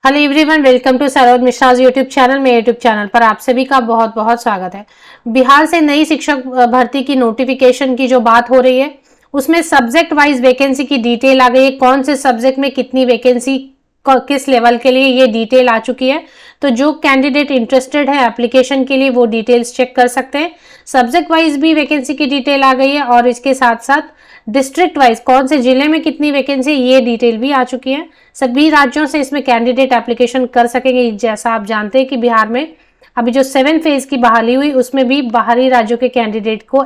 Hello everyone, welcome to Saroj Mishra's YouTube channel. मेरे YouTube channel पर आप सभी का बहुत बहुत स्वागत है। बिहार से नई शिक्षक भर्ती की नोटिफिकेशन की जो बात हो रही है उसमें सब्जेक्ट वाइज वैकेंसी की डिटेल आ गई है। कौन से सब्जेक्ट में कितनी वैकेंसी किस लेवल के लिए ये डिटेल आ चुकी है। तो जो कैंडिडेट इंटरेस्टेड है एप्लीकेशन के लिए वो डिटेल्स चेक कर सकते हैं। सब्जेक्ट वाइज भी वैकेंसी की डिटेल आ गई है और इसके साथ साथ डिस्ट्रिक्ट वाइज कौन से जिले में कितनी वैकेंसी ये डिटेल भी आ चुकी है। सभी राज्यों से इसमें कैंडिडेट एप्लीकेशन कर सकेंगे। जैसा आप जानते हैं कि बिहार में अभी जो 7 फेज की बहाली हुई उसमें भी बाहरी राज्यों के कैंडिडेट को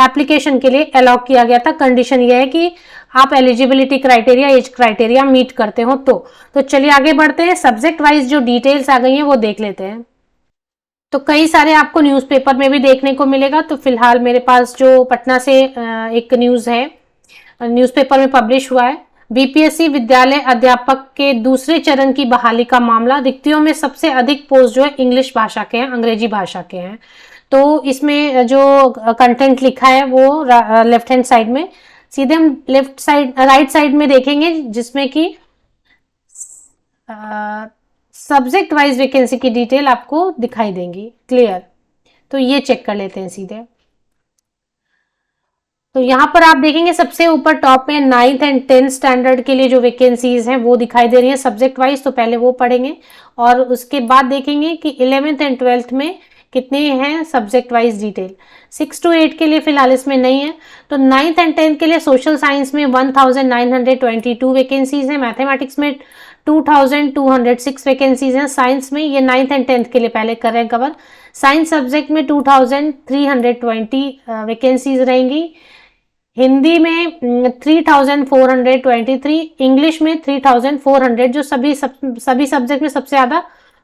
एप्लीकेशन के लिए अलाउ किया गया था। कंडीशन यह है कि आप eligibility criteria, age criteria meet करते हो। तो चलिए आगे बढ़ते हैं। सब्जेक्ट वाइज जो डिटेल्स आ गई हैं वो देख लेते हैं। तो कई सारे आपको न्यूज़पेपर में भी देखने को मिलेगा। तो फिलहाल मेरे पास जो पटना से एक न्यूज़ है, न्यूज़पेपर में पब्लिश हुआ है। बीपीएससी विद्यालय अध्यापक के दूसरे चरण की बहाली का मामला। रिक्तियों में सबसे अधिक पोस्ट जो है इंग्लिश भाषा के हैं, अंग्रेजी भाषा के हैं। तो इसमें जो कंटेंट लिखा है वो लेफ्ट हैंड साइड में, सीधे हम राइट साइड में देखेंगे जिसमें कि सब्जेक्ट वाइज वैकेंसी की डिटेल आपको दिखाई देंगी क्लियर। तो ये चेक कर लेते हैं सीधे। तो यहाँ पर आप देखेंगे सबसे ऊपर टॉप में 9th एंड 10th स्टैंडर्ड के लिए जो वैकेंसीज हैं वो दिखाई दे रही है सब्जेक्ट वाइज। तो पहले वो पढ़ेंगे और उसके बाद देखेंगे कि 11th एंड 12th में कितने हैं सब्जेक्ट वाइज डिटेल। 6 to 8 के लिए फिलहाल इसमें नहीं है। तो 9th एंड 10th के लिए सोशल साइंस में 1922 वैकेंसीज हैं, मैथमेटिक्स में 2206 वैकेंसीज हैं, साइंस में ये 9th एंड 10th के लिए पहले कर रहे हैं कवर। साइंस सब्जेक्ट में 2320 वैकेंसीज रहेंगी। हिंदी में 3423, इंग्लिश में 3400, जो सभी सब्जेक्ट में सबसे ज्यादा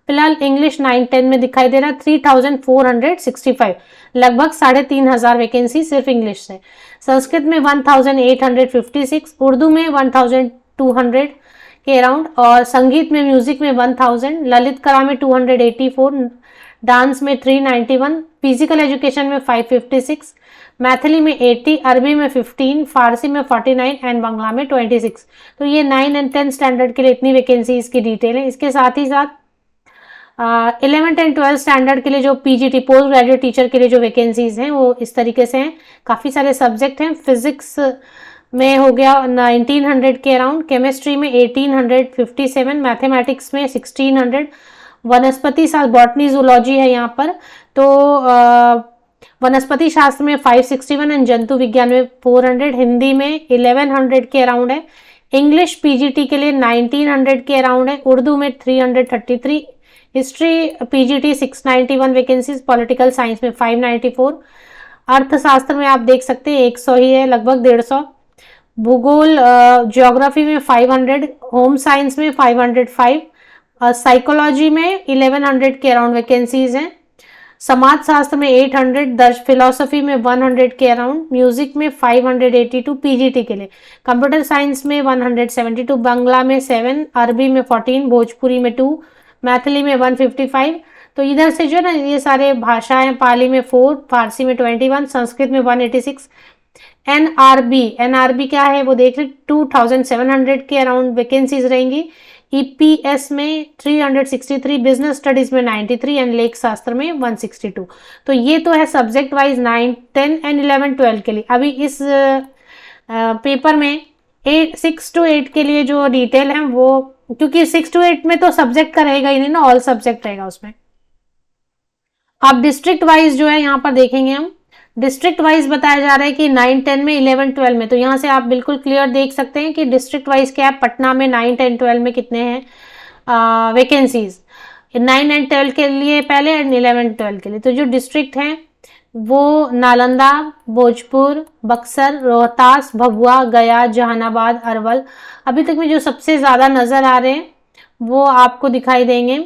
फिलहाल इंग्लिश 9-10 में दिखाई दे रहा है 3465, लगभग 3500 वैकेंसी सिर्फ इंग्लिश से। संस्कृत में 1856, उर्दू में 1200 के अराउंड, और संगीत में म्यूजिक में 1000, ललित कला में 284, डांस में 391, फिजिकल एजुकेशन में 556, मैथिली में 80, अरबी में 15, फारसी में 49 एंड बांग्ला में 26। तो ये 9 एंड 10 स्टैंडर्ड के लिए इतनी वैकेंसी इसकी डिटेल है। इसके साथ ही साथ 11th एंड 12th स्टैंडर्ड के लिए जो पीजीटी पोस्ट ग्रेजुएट टीचर के लिए जो वैकेंसीज हैं वो इस तरीके से हैं। काफ़ी सारे सब्जेक्ट हैं। फिजिक्स में हो गया 1900 के अराउंड, केमिस्ट्री में 1857, मैथमेटिक्स में 1600, वनस्पति शास्त्र बॉटनी जूलॉजी है यहाँ पर, तो वनस्पति शास्त्र में 561 एंड जंतु विज्ञान में 400, हिंदी में 1100 के अराउंड है, इंग्लिश पीजीटी के लिए 1900 के अराउंड है, उर्दू में 333, history PGT 691 vacancies, political science में 594, अर्थशास्त्र में आप देख सकते हैं 100 ही है, लगभग 150, भूगोल ज्योग्राफी में 500, होम साइंस में 505, साइकोलॉजी में 1100 के अराउंड वैकेंसीज हैं, समाज शास्त्र में 800, दर्श फिलोसफी में 100 के अराउंड, म्यूजिक में 582 पीजीटी के लिए, कंप्यूटर साइंस में 172, बांग्ला में 7, अरबी में 14, भोजपुरी में 2, मैथिली में 155। तो इधर से जो ना ये सारे भाषाएं, पाली में 4, फारसी में 21, संस्कृत में 186, एनआरबी क्या है वो देख ले, 2700 के अराउंड वैकेंसीज रहेंगी। ईपीएस में 363, बिजनेस स्टडीज में 93 एंड लेख शास्त्र में 162। तो ये तो है सब्जेक्ट वाइज 9, 10 एंड 11, 12 के लिए। अभी इस पेपर में 6 to 8 के लिए जो डिटेल है वो, क्योंकि 6 to 8 में तो सब्जेक्ट का रहेगा ही नहीं ना, ऑल सब्जेक्ट रहेगा उसमें। अब डिस्ट्रिक्ट वाइज जो है यहाँ पर देखेंगे हम, डिस्ट्रिक्ट वाइज बताया जा रहा है कि 9, 10 में, 11, 12 में। तो यहाँ से आप बिल्कुल क्लियर देख सकते हैं कि डिस्ट्रिक्ट वाइज क्या है। पटना में 9, 10, 12 में कितने हैं वैकेंसीज, 9 एंड 12 के लिए पहले एंड 11, 12 के लिए। तो जो डिस्ट्रिक्ट हैं वो नालंदा, भोजपुर, बक्सर, रोहतास, भभुआ, गया, जहानाबाद, अरवल। अभी तक में जो सबसे ज़्यादा नज़र आ रहे हैं वो आपको दिखाई देंगे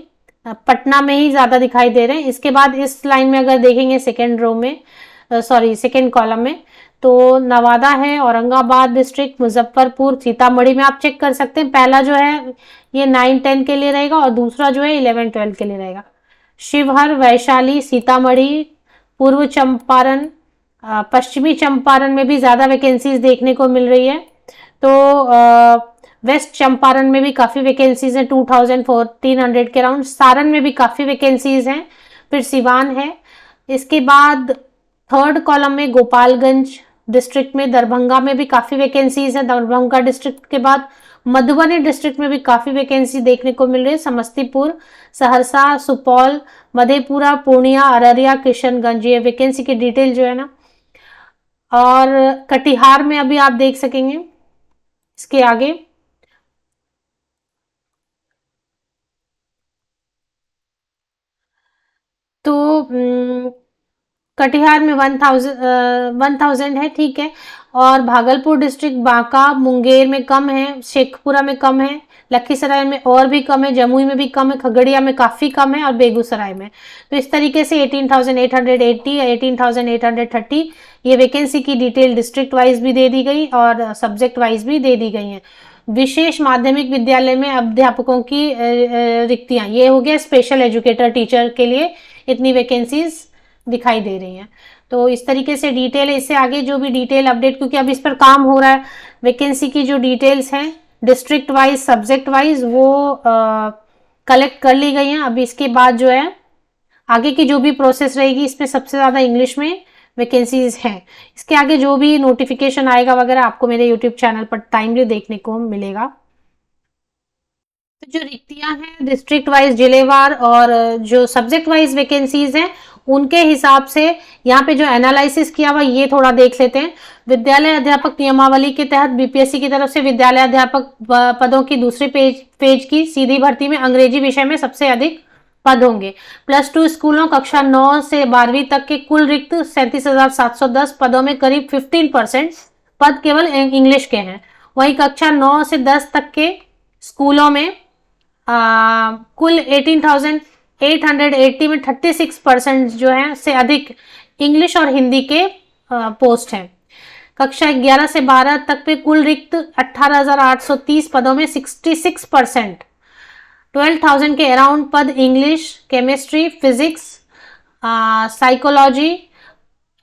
पटना में ही ज़्यादा दिखाई दे रहे हैं। इसके बाद इस लाइन में अगर देखेंगे सेकेंड कॉलम में, तो नवादा है, औरंगाबाद डिस्ट्रिक्ट, मुजफ्फरपुर, सीतामढ़ी में आप चेक कर सकते हैं। पहला जो है ये 9, 10 के लिए रहेगा और दूसरा जो है 11, 12 के लिए रहेगा। शिवहर, वैशाली, सीतामढ़ी, पूर्व चंपारण, पश्चिमी चंपारण में भी ज़्यादा वैकेंसीज देखने को मिल रही है। तो वेस्ट चंपारण में भी काफ़ी वैकेंसीज हैं 2400 के अराउंड। सारण में भी काफ़ी वैकेंसीज हैं। फिर सिवान है। इसके बाद थर्ड कॉलम में गोपालगंज डिस्ट्रिक्ट में, दरभंगा में भी काफ़ी वैकेंसीज हैं। दरभंगा डिस्ट्रिक्ट के बाद मधुबनी डिस्ट्रिक्ट में भी काफ़ी वैकेंसी देखने को मिल रही है। समस्तीपुर, सहरसा, सुपौल, मधेपुरा, पूर्णिया, अररिया, किशनगंज, ये वैकेंसी की डिटेल जो है ना। और कटिहार में अभी आप देख सकेंगे। इसके आगे तो कटिहार में 1000 है, ठीक है। और भागलपुर डिस्ट्रिक्ट, बांका, मुंगेर में कम है, शेखपुरा में कम है, लखीसराय में और भी कम है, जमुई में भी कम है, खगड़िया में काफ़ी कम है और बेगूसराय में। तो इस तरीके से 18,880 या 18,830 ये वैकेंसी की डिटेल डिस्ट्रिक्ट वाइज भी दे दी गई और सब्जेक्ट वाइज भी दे दी गई हैं। विशेष माध्यमिक विद्यालय में अध्यापकों की रिक्तियां, ये हो गया स्पेशल एजुकेटर टीचर के लिए इतनी वैकेंसीज दिखाई दे रही हैं। तो इस तरीके से डिटेल है। इससे आगे जो भी डिटेल अपडेट, क्योंकि अब इस पर काम हो रहा है, वैकेंसी की जो डिटेल्स हैं डिस्ट्रिक्ट वाइज सब्जेक्ट वाइज वो कलेक्ट कर ली गई हैं। अभी इसके बाद जो है आगे की जो भी प्रोसेस रहेगी, इसमें सबसे ज़्यादा इंग्लिश में वैकेंसीज हैं। इसके आगे जो भी नोटिफिकेशन आएगा वगैरह आपको मेरे यूट्यूब चैनल पर टाइमली देखने को मिलेगा। तो जो रिक्तियां हैं डिस्ट्रिक्ट वाइज, जिलेवार और जो सब्जेक्ट वाइज वैकेंसीज हैं उनके हिसाब से यहाँ पे जो एनालिसिस किया हुआ ये थोड़ा देख लेते हैं। विद्यालय अध्यापक नियमावली के तहत बीपीएससी की तरफ से विद्यालय अध्यापक पदों की दूसरे पेज की सीधी भर्ती में अंग्रेजी विषय में सबसे अधिक पद होंगे। +2 स्कूलों कक्षा 9 से 12वीं तक के कुल रिक्त 37,710 पदों में करीब 15% पद केवल इंग्लिश के हैं। वहीं कक्षा 9 से 10 तक के स्कूलों में कुल 18,880 में 36% जो है से अधिक इंग्लिश और हिंदी के पोस्ट हैं। कक्षा 11 से 12 तक पे कुल रिक्त 18,830 पदों में 66%, 12,000 के अराउंड पद English, chemistry, physics, psychology,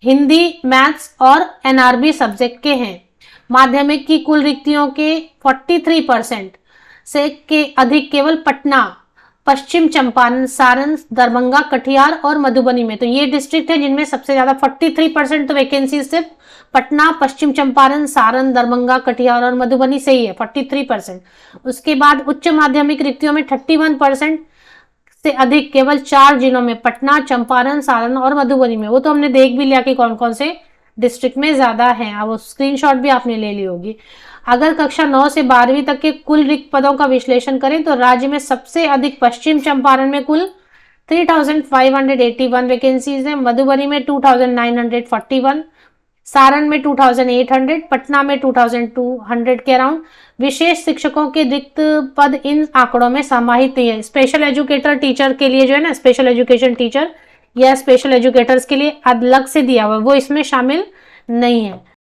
Hindi, maths और एनआरबी सब्जेक्ट के हैं। माध्यमिक की कुल रिक्तियों के 43% से के अधिक केवल पटना, पश्चिम चंपारण, सारण, दरभंगा, कटिहार और मधुबनी में। तो ये डिस्ट्रिक्ट है जिनमें सबसे ज्यादा 43% तो वैकेंसी सिर्फ पटना, पश्चिम चंपारण, सारण, दरभंगा, कटिहार और मधुबनी से ही है, 43%। उसके बाद उच्च माध्यमिक रिक्तियों में 31% से अधिक केवल 4 जिलों में, पटना, चंपारण, सारण और मधुबनी में। वो तो हमने देख भी लिया कि कौन कौन से डिस्ट्रिक्ट में ज्यादा है, अब स्क्रीनशॉट भी आपने ले ली होगी। अगर कक्षा 9 से 12वीं तक के कुल रिक्त पदों का विश्लेषण करें तो राज्य में सबसे अधिक पश्चिम चंपारण में कुल 3,581 वैकेंसीज हैं, मधुबनी में 2,941, सारण में 2,800, पटना में 2,200 के अराउंड। विशेष शिक्षकों के रिक्त पद इन आंकड़ों में समाहित है। स्पेशल एजुकेटर टीचर के लिए जो है ना, स्पेशल एजुकेशन टीचर या स्पेशल एजुकेटर्स के लिए अलग से दिया हुआ है, वो इसमें शामिल नहीं है।